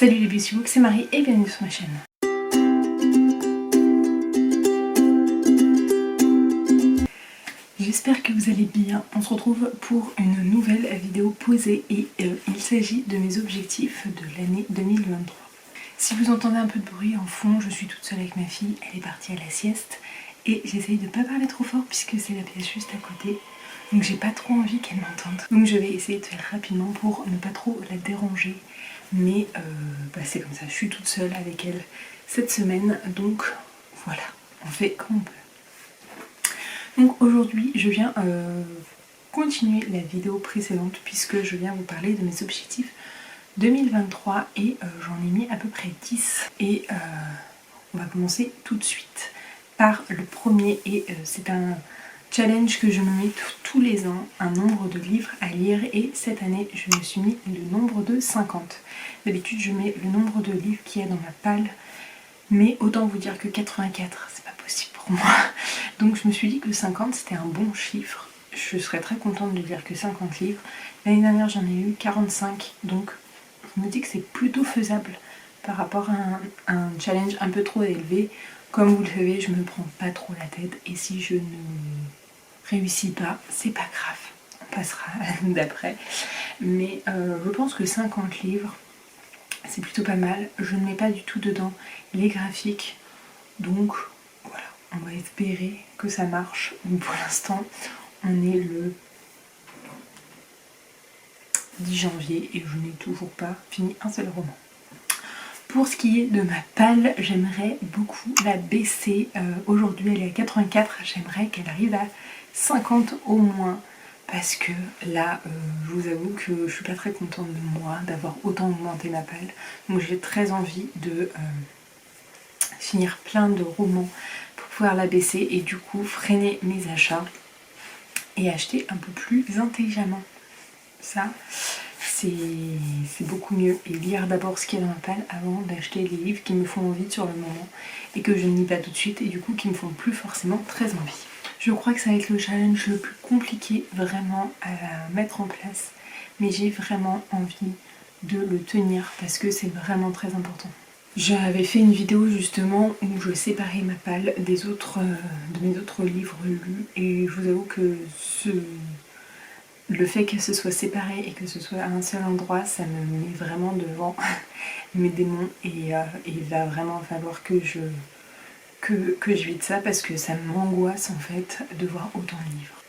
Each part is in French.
Salut les Beauty Books, c'est Marie et bienvenue sur ma chaîne. J'espère que vous allez bien. On se retrouve pour une nouvelle vidéo posée et il s'agit de mes objectifs de l'année 2023. Si vous entendez un peu de bruit en fond, je suis toute seule avec ma fille, elle est partie à la sieste et j'essaye de ne pas parler trop fort puisque c'est la pièce juste à côté. Donc j'ai pas trop envie qu'elle m'entende. Donc je vais essayer de faire rapidement pour ne pas trop la déranger. Mais c'est comme ça, je suis toute seule avec elle cette semaine. Donc voilà, on fait comme on peut. Donc aujourd'hui je viens continuer la vidéo précédente puisque je viens vous parler de mes objectifs 2023 et j'en ai mis à peu près 10. Et on va commencer tout de suite par le premier et c'est un challenge que je me mets tous les ans, un nombre de livres à lire et cette année je me suis mis le nombre de 50. D'habitude je mets le nombre de livres qu'il y a dans ma palle, mais autant vous dire que 84 c'est pas possible pour moi. Donc je me suis dit que 50 c'était un bon chiffre, je serais très contente de lire que 50 livres. L'année dernière j'en ai eu 45, donc je me dis que c'est plutôt faisable par rapport à un challenge un peu trop élevé. Comme vous le savez, je me prends pas trop la tête et si je ne réussis pas, c'est pas grave, on passera à l'année d'après. Mais je pense que 50 livres, c'est plutôt pas mal. Je ne mets pas du tout dedans les graphiques, donc voilà, on va espérer que ça marche. Donc pour l'instant, on est le 10 janvier et je n'ai toujours pas fini un seul roman. Pour ce qui est de ma palle, j'aimerais beaucoup la baisser. Aujourd'hui elle est à 84, j'aimerais qu'elle arrive à 50 au moins. Parce que là, je vous avoue que je suis pas très contente de moi, d'avoir autant augmenté ma palle. Donc j'ai très envie de finir plein de romans pour pouvoir la baisser et du coup freiner mes achats et acheter un peu plus intelligemment. Ça, c'est beaucoup mieux. Et lire d'abord ce qu'il y a dans ma palle avant d'acheter les livres qui me font envie sur le moment et que je ne lis pas tout de suite et du coup qui me font plus forcément très envie. Je crois que ça va être le challenge le plus compliqué vraiment à mettre en place, mais j'ai vraiment envie de le tenir parce que c'est vraiment très important. J'avais fait une vidéo justement où je séparais ma palle de mes autres livres lus et je vous avoue que le fait que ce soit séparé et que ce soit à un seul endroit, ça me met vraiment devant mes démons et il va vraiment falloir que je vide ça parce que ça m'angoisse en fait de voir autant de livres.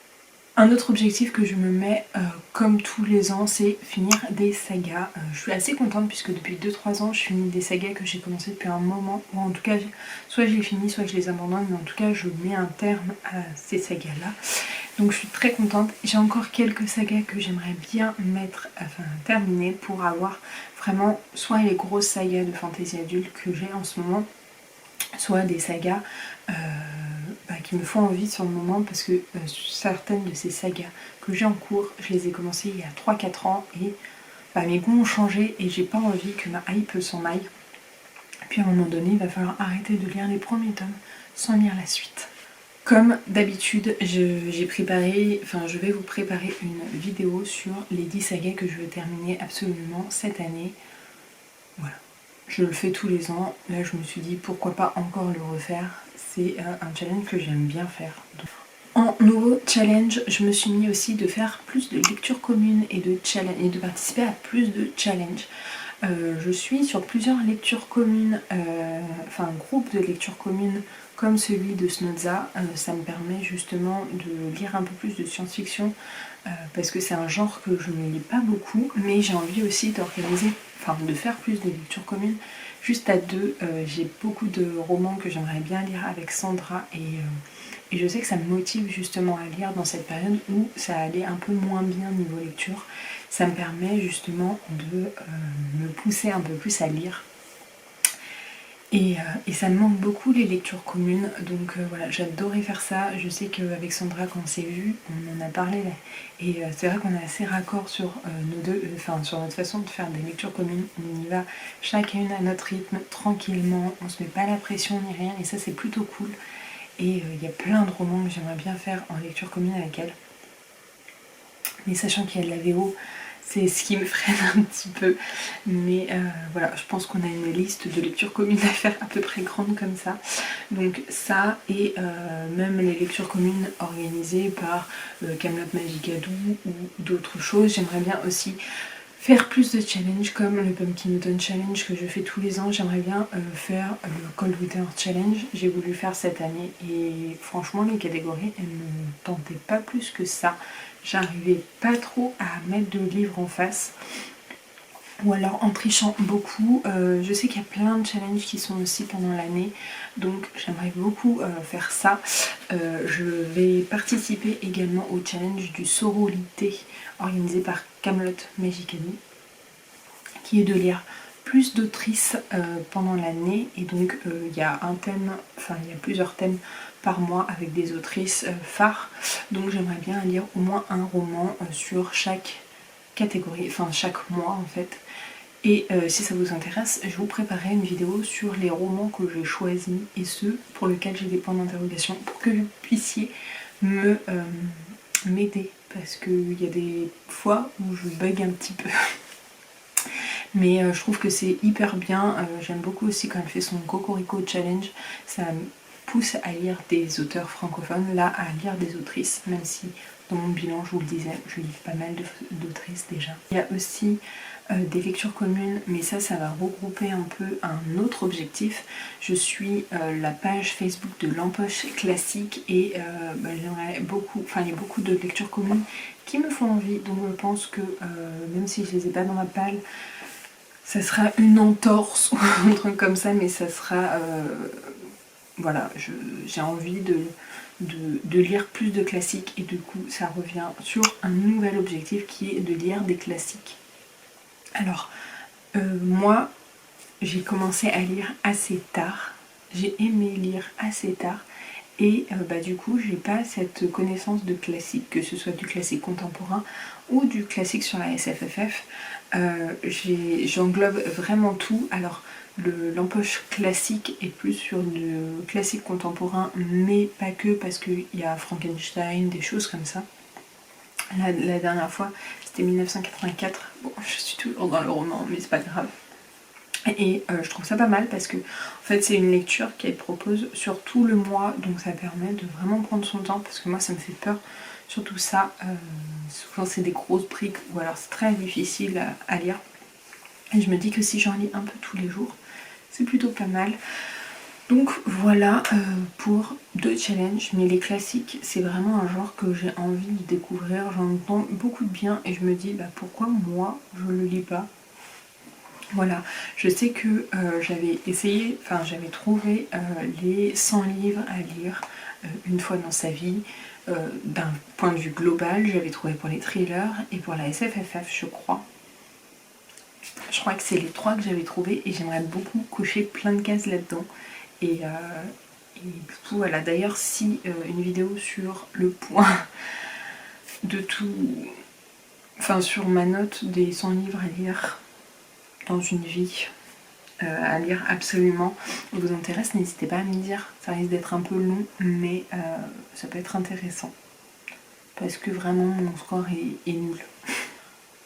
Un autre objectif que je me mets comme tous les ans, c'est finir des sagas. Je suis assez contente puisque depuis 2-3 ans je finis des sagas que j'ai commencé depuis un moment, ou en tout cas soit je les finis soit je les abandonne, mais en tout cas je mets un terme à ces sagas là. Donc je suis très contente. J'ai encore quelques sagas que j'aimerais bien terminer pour avoir vraiment soit les grosses sagas de fantasy adulte que j'ai en ce moment, soit des sagas qui me font envie sur le moment parce que certaines de ces sagas que j'ai en cours, je les ai commencées il y a 3-4 ans et mes goûts ont changé et j'ai pas envie que ma hype s'en aille. Puis à un moment donné, il va falloir arrêter de lire les premiers tomes sans lire la suite. Comme d'habitude, je vais vous préparer une vidéo sur les 10 sagas que je veux terminer absolument cette année. Voilà. Je le fais tous les ans, là je me suis dit pourquoi pas encore le refaire, c'est un challenge que j'aime bien faire. En nouveau challenge, je me suis mis aussi de faire plus de lectures communes et de participer à plus de challenges. Je suis sur plusieurs lectures communes, un groupe de lectures communes comme celui de Snodza. Ça me permet justement de lire un peu plus de science-fiction parce que c'est un genre que je ne lis pas beaucoup, mais j'ai envie aussi de faire plus de lectures communes juste à deux. J'ai beaucoup de romans que j'aimerais bien lire avec Sandra et je sais que ça me motive justement à lire dans cette période où ça allait un peu moins bien niveau lecture. Ça me permet justement de me pousser un peu plus à lire. Et ça me manque beaucoup les lectures communes, donc voilà, j'adorais faire ça. Je sais qu'avec Sandra, quand on s'est vu, on en a parlé là, et c'est vrai qu'on est assez raccord sur sur notre façon de faire des lectures communes. On y va chacune à notre rythme, tranquillement, on se met pas la pression ni rien, et ça c'est plutôt cool. Et il y a plein de romans que j'aimerais bien faire en lecture commune avec elle. Mais sachant qu'il y a de la VO, c'est ce qui me freine un petit peu. Mais voilà, je pense qu'on a une liste de lectures communes à faire à peu près grande comme ça. Donc ça, et même les lectures communes organisées par Camelot Magicadou ou d'autres choses. J'aimerais bien aussi faire plus de challenges comme le Pumpkin Autumn Challenge que je fais tous les ans. J'aimerais bien faire le Cold Winter Challenge. J'ai voulu faire cette année et franchement les catégories elles ne tentaient pas plus que ça. J'arrivais pas trop à mettre de livres en face. Ou alors en trichant beaucoup. Je sais qu'il y a plein de challenges qui sont aussi pendant l'année, donc j'aimerais beaucoup faire ça. Je vais participer également au challenge du Sororité organisé par Camelot Magicani, qui est de lire plus d'autrices pendant l'année, et donc il y a un thème, enfin il y a plusieurs thèmes par mois avec des autrices phares, donc j'aimerais bien lire au moins un roman sur chaque catégorie, enfin chaque mois en fait. Et si ça vous intéresse, je vous préparerai une vidéo sur les romans que j'ai choisis et ceux pour lesquels j'ai des points d'interrogation pour que vous puissiez m'aider, parce qu'il y a des fois où je bug un petit peu. Mais je trouve que c'est hyper bien. J'aime beaucoup aussi quand elle fait son Cocorico Challenge. Ça me pousse à lire des auteurs francophones, là à lire des autrices, même si dans mon bilan, je vous le disais, je lis pas mal d'autrices déjà. Il y a aussi des lectures communes, mais ça va regrouper un peu un autre objectif. Je suis la page Facebook de l'Empoche Classique et j'aimerais beaucoup, enfin il y a beaucoup de lectures communes qui me font envie, donc je pense que même si je les ai pas dans ma palle, ça sera une entorse ou un truc comme ça, mais ça sera voilà, j'ai envie de lire plus de classiques, et du coup ça revient sur un nouvel objectif qui est de lire des classiques. Alors moi j'ai commencé à lire assez tard, j'ai aimé lire assez tard, et du coup j'ai pas cette connaissance de classique, que ce soit du classique contemporain ou du classique sur la SFFF. J'englobe vraiment tout. Alors l'empoche classique est plus sur du classique contemporain, mais pas que, parce qu'il y a Frankenstein, des choses comme ça. La dernière fois c'était 1984, bon je suis toujours dans le roman mais c'est pas grave. Et je trouve ça pas mal parce que en fait c'est une lecture qu'elle propose sur tout le mois, donc ça permet de vraiment prendre son temps, parce que moi ça me fait peur, surtout ça, souvent c'est des grosses briques ou alors c'est très difficile à lire, et je me dis que si j'en lis un peu tous les jours c'est plutôt pas mal. Donc voilà pour 2 challenges, mais les classiques c'est vraiment un genre que j'ai envie de découvrir, j'en entends beaucoup de bien et je me dis pourquoi moi je le lis pas. Voilà, je sais que j'avais essayé, enfin j'avais trouvé les 100 livres à lire une fois dans sa vie, d'un point de vue global. J'avais trouvé pour les thrillers et pour la SFFF, je crois. Je crois que c'est les 3 que j'avais trouvé, et j'aimerais beaucoup cocher plein de cases là-dedans. Et du coup voilà, d'ailleurs si une vidéo sur le point de tout, enfin sur ma note des 100 livres à lire dans une vie, à lire absolument, vous intéresse, n'hésitez pas à me dire. Ça risque d'être un peu long, mais ça peut être intéressant, parce que vraiment mon score est nul.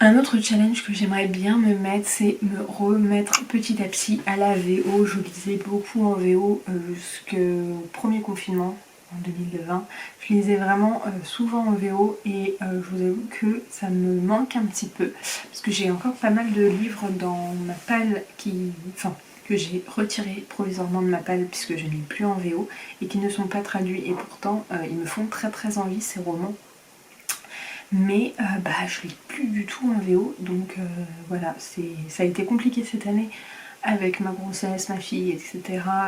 Un autre challenge que j'aimerais bien me mettre, c'est me remettre petit à petit à la VO. Je lisais beaucoup en VO jusqu'au premier confinement en 2020. Je lisais vraiment souvent en VO, et je vous avoue que ça me manque un petit peu, parce que j'ai encore pas mal de livres dans ma palle que j'ai retiré provisoirement de ma palle puisque je ne lis plus en VO, et qui ne sont pas traduits, et pourtant ils me font très très envie ces romans. Mais je lis plus du tout en VO, donc voilà, ça a été compliqué cette année avec ma grossesse, ma fille, etc.,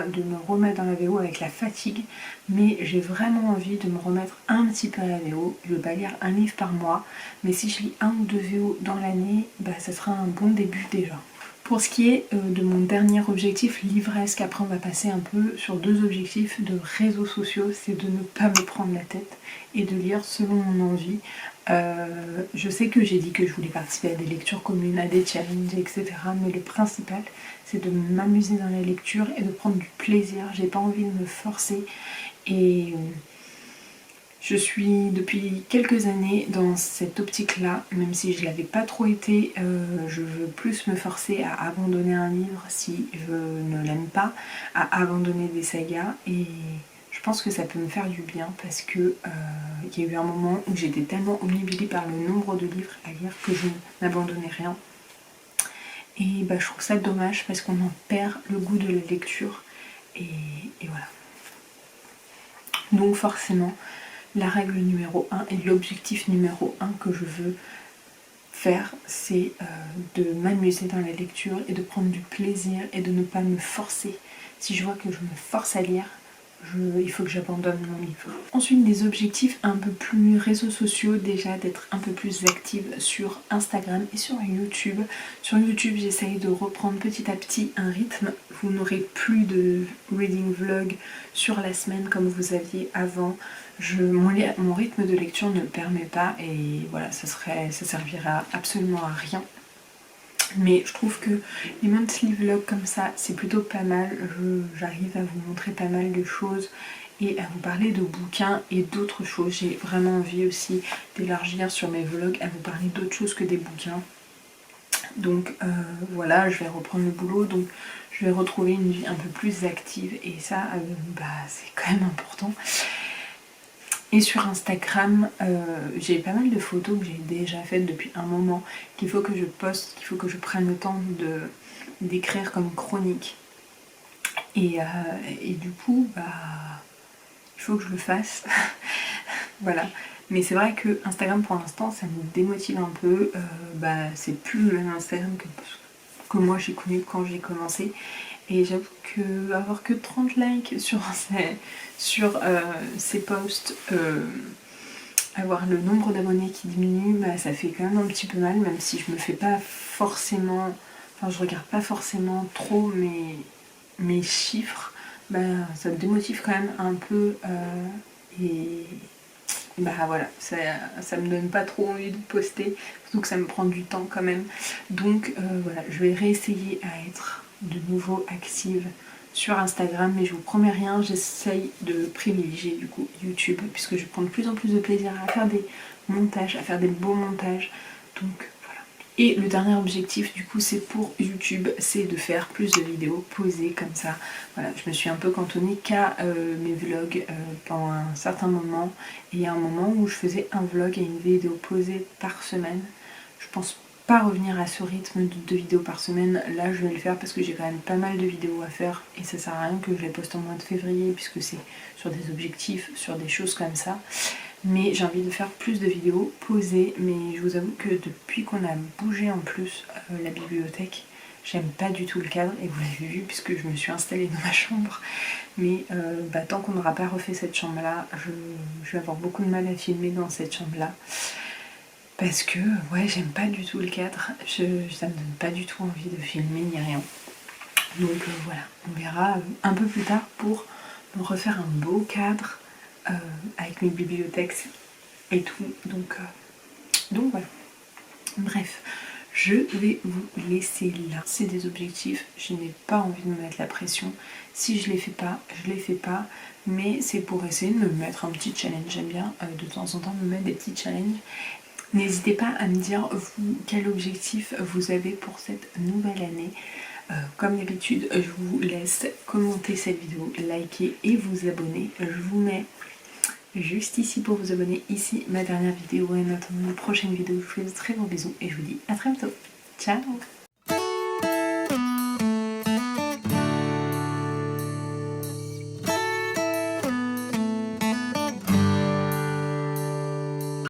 de me remettre dans la VO avec la fatigue, mais j'ai vraiment envie de me remettre un petit peu à la VO. Je vais pas lire un livre par mois, mais si je lis 1 ou 2 VO dans l'année, ça sera un bon début déjà. Pour ce qui est de mon dernier objectif livresque, après on va passer un peu sur 2 objectifs de réseaux sociaux, c'est de ne pas me prendre la tête et de lire selon mon envie. Je sais que j'ai dit que je voulais participer à des lectures communes, à des challenges, etc. Mais le principal, c'est de m'amuser dans la lecture et de prendre du plaisir. J'ai pas envie de me forcer, et Je suis depuis quelques années dans cette optique-là, même si je ne l'avais pas trop été, je veux plus me forcer à abandonner un livre si je ne l'aime pas, à abandonner des sagas, et je pense que ça peut me faire du bien parce que il y a eu un moment où j'étais tellement omnibulée par le nombre de livres à lire que je n'abandonnais rien. Et bah, je trouve ça dommage parce qu'on en perd le goût de la lecture, et voilà. Donc forcément, la règle numéro 1 et l'objectif numéro 1 que je veux faire, c'est de m'amuser dans la lecture et de prendre du plaisir et de ne pas me forcer. Si je vois que je me force à lire, il faut que j'abandonne mon livre. Ensuite, des objectifs un peu plus réseaux sociaux, déjà d'être un peu plus active sur Instagram et sur YouTube. Sur YouTube, j'essaye de reprendre petit à petit un rythme. Vous n'aurez plus de reading vlog sur la semaine comme vous aviez avant. Mon rythme de lecture ne le permet pas, et voilà, ça servira absolument à rien. Mais je trouve que les monthly vlogs comme ça, c'est plutôt pas mal. J'arrive à vous montrer pas mal de choses et à vous parler de bouquins et d'autres choses. J'ai vraiment envie aussi d'élargir sur mes vlogs, à vous parler d'autres choses que des bouquins. Donc voilà, je vais reprendre le boulot, donc je vais retrouver une vie un peu plus active, et ça, c'est quand même important. Et sur Instagram, j'ai pas mal de photos que j'ai déjà faites depuis un moment, qu'il faut que je poste, qu'il faut que je prenne le temps d'écrire comme chronique. Et du coup, il faut que je le fasse. Voilà. Mais c'est vrai que Instagram pour l'instant, ça me démotive un peu. C'est plus le même Instagram que moi j'ai connu quand j'ai commencé. Et j'avoue que avoir que 30 likes sur ces posts, avoir le nombre d'abonnés qui diminue, ça fait quand même un petit peu mal, même si je me fais pas forcément, je regarde pas forcément trop mes chiffres, ça me démotive quand même un peu, et voilà, ça me donne pas trop envie de poster, surtout que ça me prend du temps quand même. Donc voilà, je vais réessayer à être de nouveau active sur Instagram, mais je vous promets rien, j'essaye de privilégier du coup YouTube, puisque je prends de plus en plus de plaisir à faire des montages, à faire des beaux montages. Donc voilà. Et le dernier objectif du coup, c'est pour YouTube, c'est de faire plus de vidéos posées comme ça. Voilà, je me suis un peu cantonnée qu'à mes vlogs pendant un certain moment, et il y a un moment où je faisais un vlog et une vidéo posée par semaine. Je pense pas revenir à ce rythme de 2 vidéos par semaine. Là je vais le faire parce que j'ai quand même pas mal de vidéos à faire, et ça sert à rien que je les poste en mois de février, puisque c'est sur des objectifs, sur des choses comme ça. Mais j'ai envie de faire plus de vidéos posées, mais je vous avoue que depuis qu'on a bougé en plus la bibliothèque, j'aime pas du tout le cadre, et vous l'avez vu puisque je me suis installée dans ma chambre. Mais tant qu'on n'aura pas refait cette chambre là, je vais avoir beaucoup de mal à filmer dans cette chambre là. Parce que ouais, j'aime pas du tout le cadre, ça me donne pas du tout envie de filmer ni rien. Donc voilà, on verra un peu plus tard pour me refaire un beau cadre avec mes bibliothèques et tout. Donc voilà. Bref, je vais vous laisser là. C'est des objectifs, je n'ai pas envie de me mettre la pression. Si je les fais pas, je les fais pas. Mais c'est pour essayer de me mettre un petit challenge. J'aime bien de temps en temps me mettre des petits challenges. N'hésitez pas à me dire, vous, quel objectif vous avez pour cette nouvelle année. Comme d'habitude, je vous laisse commenter cette vidéo, liker et vous abonner. Je vous mets juste ici pour vous abonner, ici ma dernière vidéo, et en attendant une prochaine vidéo, je vous fais de très gros bisous et je vous dis à très bientôt. Ciao!